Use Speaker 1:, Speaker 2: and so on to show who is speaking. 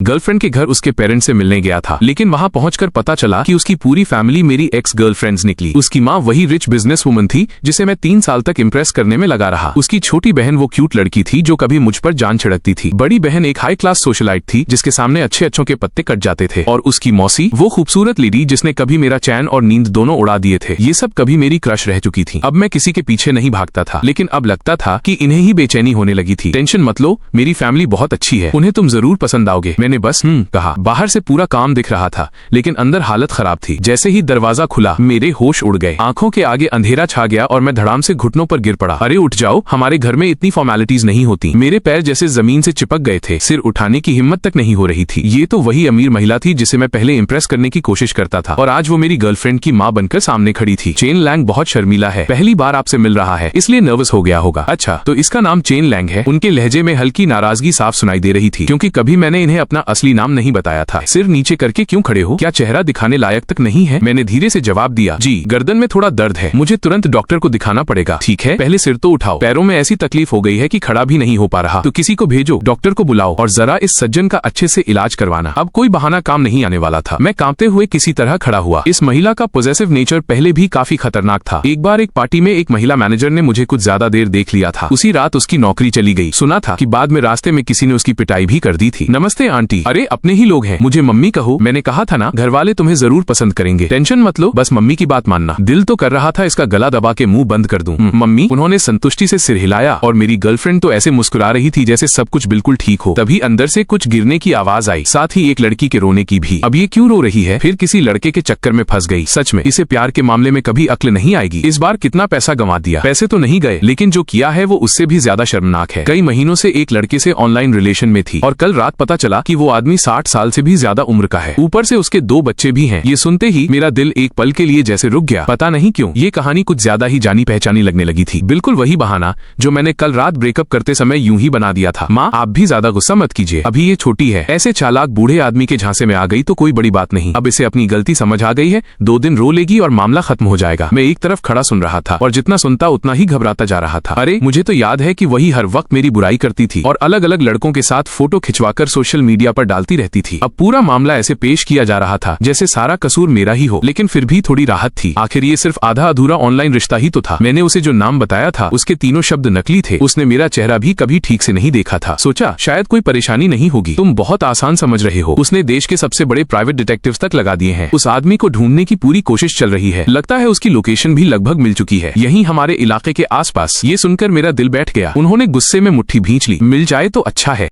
Speaker 1: Girlfriend के घर उसके पेरेंट्स से मिलने गया था, लेकिन वहां पहुंचकर पता चला कि उसकी पूरी फैमिली मेरी एक्स गर्लफ्रेंड्स निकली। उसकी माँ वही रिच बिजनेस वुमन थी जिसे मैं 3 साल तक इम्प्रेस करने में लगा रहा। उसकी छोटी बहन वो क्यूट लड़की थी जो कभी मुझ पर जान छिड़कती थी। बड़ी बहन एक हाई क्लास सोशलाइट थी जिसके सामने अच्छे अच्छों के पत्ते कट जाते थे। और उसकी मौसी वो खूबसूरत लेडी जिसने कभी मेरा चैन और नींद दोनों उड़ा दिए थे। ये सब कभी मेरी क्रश रह चुकी थी। अब मैं किसी के पीछे नहीं भागता था, लेकिन अब लगता था कि इन्हें ही बेचैनी होने लगी थी। टेंशन मत लो, मेरी फैमिली बहुत अच्छी है, उन्हें तुम जरूर पसंद आओगे। मैंने बस कहा। बाहर से पूरा काम दिख रहा था, लेकिन अंदर हालत खराब थी। जैसे ही दरवाजा खुला मेरे होश उड़ गए। आंखों के आगे अंधेरा छा गया और मैं धड़ाम से घुटनों पर गिर पड़ा। अरे उठ जाओ, हमारे घर में इतनी फॉर्मेलिटीज नहीं होती। मेरे पैर जैसे जमीन से चिपक गए थे, सिर उठाने की हिम्मत तक नहीं हो रही थी। ये तो वही अमीर महिला थी जिसे मैं पहले इम्प्रेस करने की कोशिश करता था, और आज वो मेरी गर्लफ्रेंड की माँ बनकर सामने खड़ी थी। चेन लैंग बहुत शर्मीला है, पहली बार आपसे मिल रहा है इसलिए नर्वस हो गया होगा। अच्छा, तो इसका नाम चेन लैंग है। उनके लहजे में हल्की नाराजगी साफ सुनाई दे रही थी, क्योंकि कभी मैंने इन्हें अपना असली नाम नहीं बताया था। सिर नीचे करके क्यों खड़े हो? क्या चेहरा दिखाने लायक तक नहीं है? मैंने धीरे से जवाब दिया, जी गर्दन में थोड़ा दर्द है, मुझे तुरंत डॉक्टर को दिखाना पड़ेगा। ठीक है, पहले सिर तो उठाओ। पैरों में ऐसी तकलीफ हो गई है कि खड़ा भी नहीं हो पा रहा। तो किसी को भेजो, डॉक्टर को बुलाओ और जरा इस सज्जन का अच्छे से इलाज करवाना। अब कोई बहाना काम नहीं आने वाला था। मैं कांपते हुए किसी तरह खड़ा हुआ। इस महिला का पॉजेसिव नेचर पहले भी काफी खतरनाक था। एक बार एक पार्टी में एक महिला मैनेजर ने मुझे कुछ ज्यादा देर देख लिया था। उसी रात उसकी नौकरी चली गई। सुना था कि बाद में रास्ते में किसी ने उसकी पिटाई भी कर दी थी। नमस्ते आंटी। अरे अपने ही लोग हैं, मुझे मम्मी कहो। मैंने कहा था ना, घर वाले तुम्हें जरूर पसंद करेंगे। टेंशन मत लो, बस मम्मी की बात मानना। दिल तो कर रहा था इसका गला दबा के मुंह बंद कर दूं। मम्मी। उन्होंने संतुष्टि से सिर हिलाया और मेरी गर्लफ्रेंड तो ऐसे मुस्कुरा रही थी जैसे सब कुछ बिल्कुल ठीक हो। तभी अंदर से कुछ गिरने की आवाज आई, साथ ही एक लड़की के रोने की भी। अब ये क्यों रो रही है? फिर किसी लड़के के चक्कर में फंस गई। सच में इसे प्यार के मामले में कभी अक्ल नहीं आएगी। इस बार कितना पैसा गंवा दिया। पैसे तो नहीं गए, लेकिन जो किया है वो उससे भी ज्यादा शर्मनाक है। कई महीनों से एक लड़के से ऑनलाइन रिलेशन में थी और कल रात पता चला कि वो आदमी 60 साल से भी ज्यादा उम्र का है। ऊपर से उसके 2 बच्चे भी हैं। ये सुनते ही मेरा दिल एक पल के लिए जैसे रुक गया। पता नहीं क्यों ये कहानी कुछ ज्यादा ही जानी पहचानी लगने लगी थी। बिल्कुल वही बहाना जो मैंने कल रात ब्रेकअप करते समय यूं ही बना दिया था। माँ आप भी ज्यादा गुस्सा मत कीजिए, अभी ये छोटी है। ऐसे चालाक बूढ़े आदमी के झांसे में आ गई तो कोई बड़ी बात नहीं। अब इसे अपनी गलती समझ आ गई है, 2 दिन रो लेगी और मामला खत्म हो जाएगा। मैं एक तरफ खड़ा सुन रहा था और जितना सुनता उतना ही घबराता जा रहा था। अरे मुझे तो याद है कि वही हर वक्त मेरी बुराई करती थी और अलग अलग लड़कों के साथ फोटो खिंचवाकर सोशल मीडिया पर डालती रहती थी। अब पूरा मामला ऐसे पेश किया जा रहा था जैसे सारा कसूर मेरा ही हो, लेकिन फिर भी थोड़ी राहत थी। आखिर ये सिर्फ आधा अधूरा ऑनलाइन रिश्ता ही तो था। मैंने उसे जो नाम बताया था उसके 3 शब्द नकली थे। उसने मेरा चेहरा भी कभी ठीक से नहीं देखा था। सोचा शायद कोई परेशानी नहीं होगी, तुम बहुत आसान समझ रहे हो। उसने देश के सबसे बड़े प्राइवेट डिटेक्टिव्स तक लगा दिए हैं। उस आदमी को ढूंढने की पूरी कोशिश चल रही है। लगता है उसकी लोकेशन भी लगभग मिल चुकी है, यहीं हमारे इलाके के आसपास। ये सुनकर मेरा दिल बैठ गया। उन्होंने गुस्से में मुट्ठी भींच ली। मिल जाए तो अच्छा है।